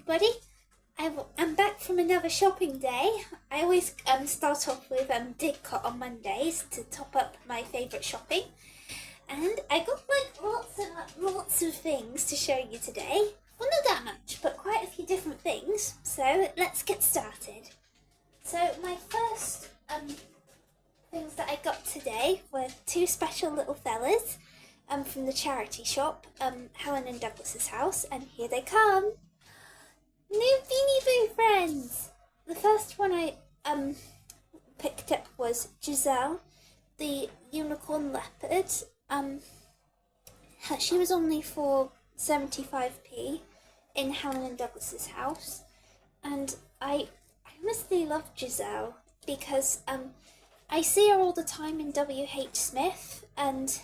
everybody. I'm back from another shopping day. I always start off with Didcot on Mondays to top up my favourite shopping. And I got lots of things to show you today. Well, not that much, but quite a few different things. So let's get started. So my first things that I got today were two special little fellas from the charity shop, Helen and Douglas's house, and here they come. New Beanie Boo friends! The first one I picked up was Giselle, the unicorn leopard. She was only for 75p in Helen and Douglas's house, and I honestly love Giselle because I see her all the time in WH Smith, and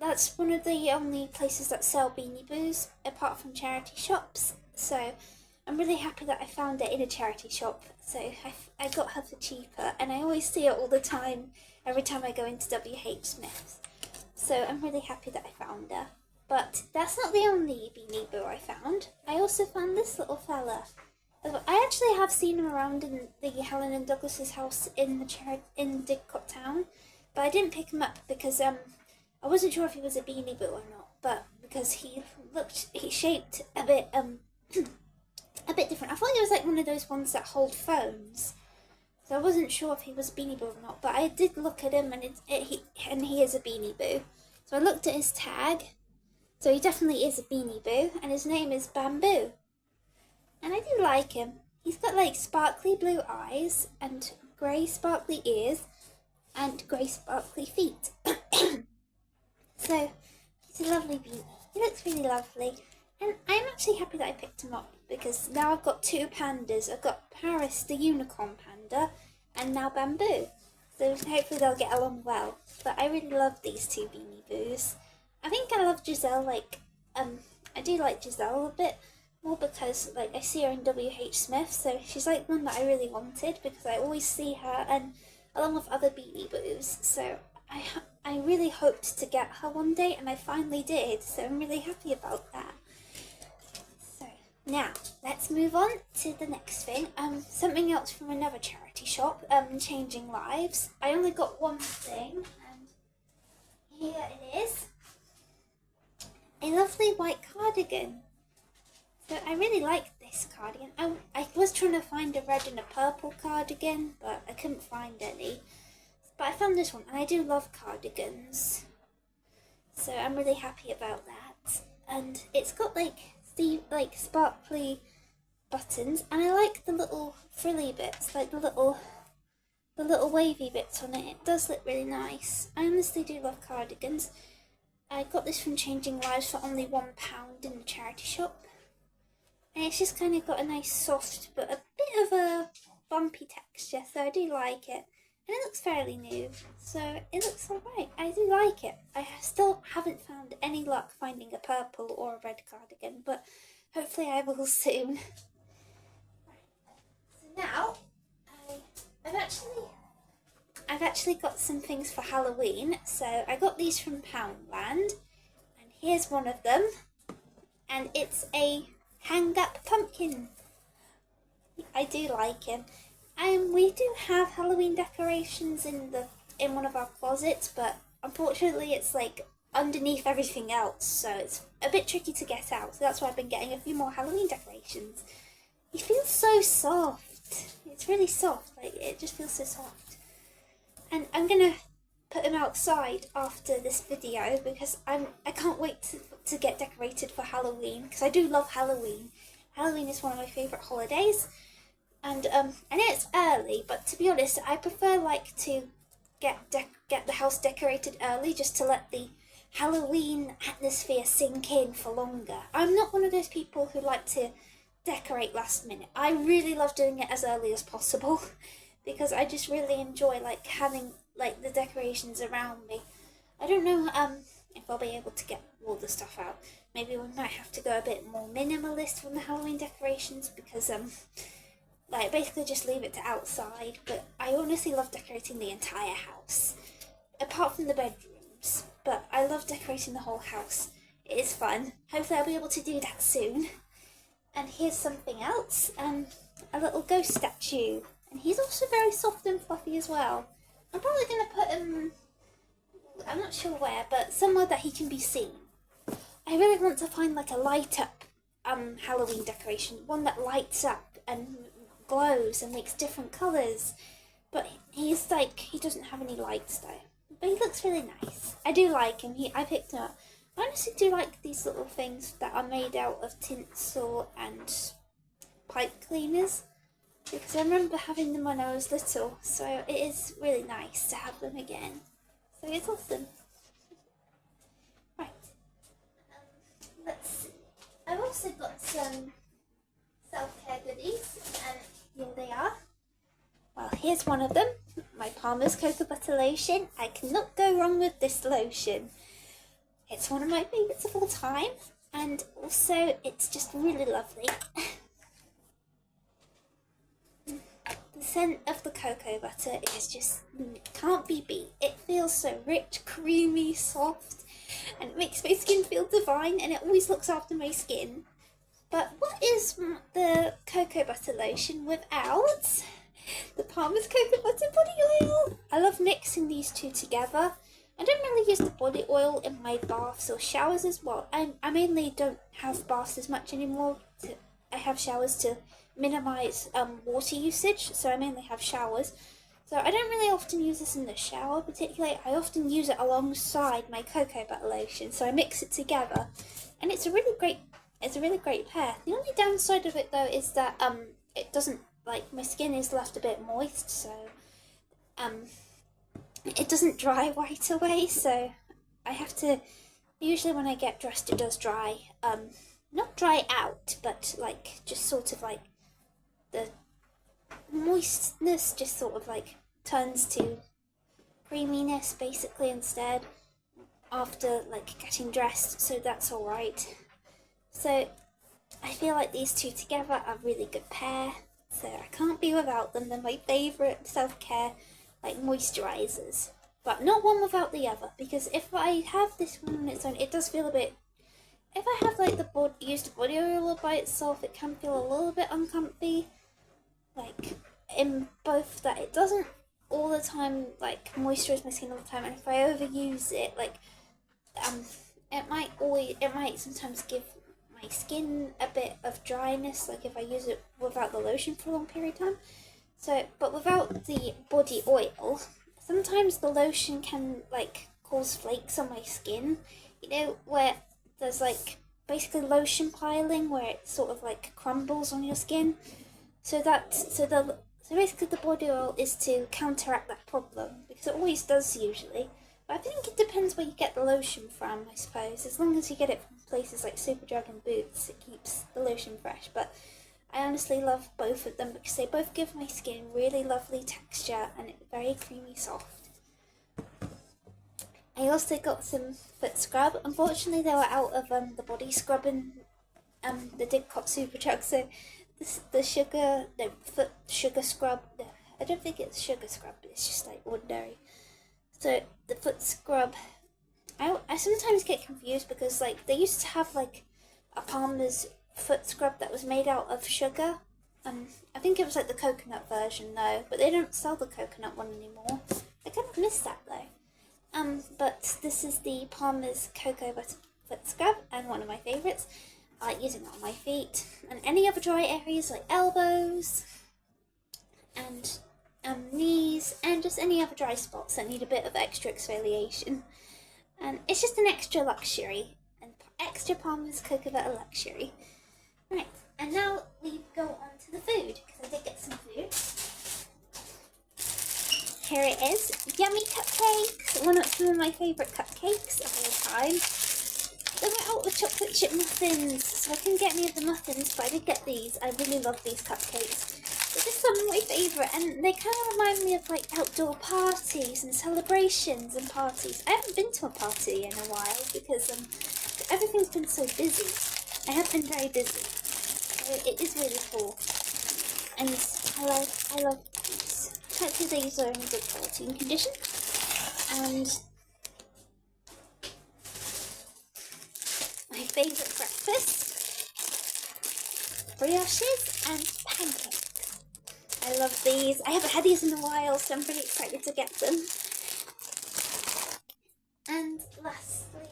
that's one of the only places that sell Beanie Boos apart from charity shops. So I'm really happy that I found it in a charity shop. So I got her for cheaper, and I always see her all the time every time I go into WH Smith. So I'm really happy that I found her. But that's not the only Beanie Boo I found. I also found this little fella. I actually have seen him around in the Helen and Douglas's house in Didcot Town, but I didn't pick him up because I wasn't sure if he was a Beanie Boo or not. But because he shaped a bit a bit different. I thought he was like one of those ones that hold phones. So I wasn't sure if he was a Beanie Boo or not, but I did look at him, and he is a Beanie Boo. So I looked at his tag. So he definitely is a Beanie Boo, and his name is Bamboo. And I do like him. He's got like sparkly blue eyes and grey sparkly ears and grey sparkly feet. So he's a lovely beanie. He looks really lovely. And I'm actually happy that I picked him up because now I've got two pandas. I've got Paris the unicorn panda and now Bamboo. So hopefully they'll get along well. But I really love these two Beanie Boos. I think I love Giselle, I do like Giselle a bit more because I see her in WH Smith, so she's like one that I really wanted because I always see her and along with other Beanie Boos. So I really hoped to get her one day, and I finally did, so I'm really happy about that. So now let's move on to the next thing. Something else from another charity shop, Changing Lives. I only got one thing, and here it is. A lovely white cardigan. So I really like this cardigan. I was trying to find a red and a purple cardigan, but I couldn't find any. But I found this one, and I do love cardigans. So I'm really happy about that. And it's got sparkly buttons, and I like the little frilly bits, like the little wavy bits on it. It does look really nice. I honestly do love cardigans. I got this from Changing Lives for only £1 in the charity shop. And it's just kind of got a nice soft but a bit of a bumpy texture, so I do like it. And it looks fairly new, so it looks alright. I do like it. I still haven't found any luck finding a purple or a red cardigan, but hopefully I will soon. So now, I've actually got some things for Halloween. So I got these from Poundland, and here's one of them, and it's a hang-up pumpkin. I do like him. We do have Halloween decorations in one of our closets, but unfortunately it's underneath everything else, so it's a bit tricky to get out. So that's why I've been getting a few more Halloween decorations. He feels so soft. It's really soft. It just feels so soft. And I'm gonna put him outside after this video because I can't wait to get decorated for Halloween, because I do love Halloween. Halloween is one of my favourite holidays, and I know it's early, but to be honest, I prefer to get the house decorated early just to let the Halloween atmosphere sink in for longer. I'm not one of those people who like to decorate last minute. I really love doing it as early as possible because I just really enjoy having the decorations around me. I don't know if I'll be able to get all the stuff out. Maybe we might have to go a bit more minimalist from the Halloween decorations because basically just leave it to outside. But I honestly love decorating the entire house, apart from the bedrooms. But I love decorating the whole house. It is fun. Hopefully I'll be able to do that soon. And here's something else, a little ghost statue. And he's also very soft and fluffy as well. I'm probably going to put him, I'm not sure where, but somewhere that he can be seen. I really want to find like a light up Halloween decoration, one that lights up and glows and makes different colours. But he's like, he doesn't have any lights though. But he looks really nice. I do like him. I picked him up. I honestly do like these little things that are made out of tinsel and pipe cleaners, because I remember having them when I was little, so it is really nice to have them again. So it's awesome. Right. Let's see. I've also got some self-care goodies, and here they are. Well, here's one of them, my Palmer's Cocoa Butter Lotion. I cannot go wrong with this lotion. It's one of my favourites of all time, and also it's just really lovely. The scent of the cocoa butter is just, can't be beat. It feels so rich, creamy, soft, and it makes my skin feel divine, and it always looks after my skin. But what is the cocoa butter lotion without the Palmer's Cocoa Butter Body Oil? I love mixing these two together. I don't really use the body oil in my baths or showers as well. I mainly don't have baths as much anymore. I have showers to minimise water usage, so I mainly have showers. So I don't really often use this in the shower particularly. I often use it alongside my cocoa butter lotion, so I mix it together, and it's a really great pair. The only downside of it though is that it doesn't, like, my skin is left a bit moist, so it doesn't dry right away, so I have to, usually when I get dressed it does dry, not dry out, but like just sort of like the moistness just sort of like turns to creaminess basically instead after like getting dressed, so that's alright. So I feel like these two together are a really good pair, so I can't be without them. They're my favourite self-care like moisturisers, but not one without the other, because if I have this one on its own it does feel a bit, if I have like used body oil by itself it can feel a little bit uncomfy, like in both that it doesn't all the time like moisturise my skin all the time, and if I overuse it, like it might sometimes give my skin a bit of dryness, like if I use it without the lotion for a long period of time. So, but without the body oil, sometimes the lotion can like cause flakes on my skin, you know, where there's like basically lotion piling where it sort of like crumbles on your skin. So basically the body oil is to counteract that problem, because it always does usually. But I think it depends where you get the lotion from, I suppose. As long as you get it from places like Superdrug and Boots, it keeps the lotion fresh. But I honestly love both of them because they both give my skin really lovely texture and it's very creamy soft. I also got some foot scrub. Unfortunately, they were out of the body scrub in the Didcot Superdrug, so the foot sugar scrub. No, I don't think it's sugar scrub, but it's just like ordinary. So the foot scrub, I sometimes get confused because like they used to have like a Palmer's foot scrub that was made out of sugar. I think it was like the coconut version though, but they don't sell the coconut one anymore. I kind of miss that though. But this is the Palmer's Cocoa Butter Foot Scrub, and one of my favourites. I like using it on my feet and any other dry areas like elbows and knees, and just any other dry spots that need a bit of extra exfoliation. And it's just an extra luxury, and extra Palmer's Cocoa Butter luxury. Right, and now we go on to the food, because I did get some food. Here it is, yummy cupcakes, one of my favourite cupcakes of all time. They were out of chocolate chip muffins, so I couldn't get any of the muffins, but I did get these. I really love these cupcakes. They're just some of my favourite, and they kind of remind me of like outdoor parties and celebrations and parties. I haven't been to a party in a while because everything's been so busy. I have been very busy, so it is really cool. And I love these. Hopefully these are in good quality and condition. And my favourite breakfast brioches and pancakes. I love these. I haven't had these in a while, so I'm pretty excited to get them. And lastly,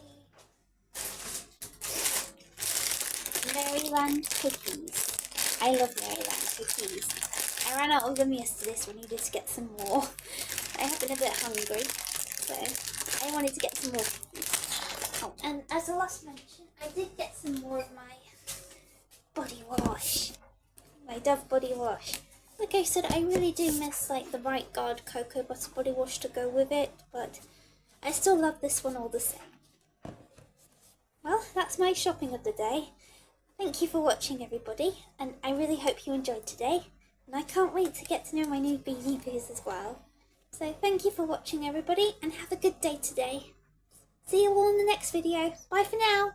Maryland cookies. I love Maryland cookies. I ran out of them yesterday, so I needed to get some more. I have been a bit hungry, so I wanted to get some more cookies. Oh, and as a last mention, I did get some more of my body wash. My Dove body wash. Like I said, I really do miss like the Right Guard Cocoa Butter body wash to go with it, but I still love this one all the same. Well, that's my shopping of the day. Thank you for watching, everybody, and I really hope you enjoyed today, and I can't wait to get to know my new beanie boos as well. So thank you for watching, everybody, and have a good day today. See you all in the next video. Bye for now.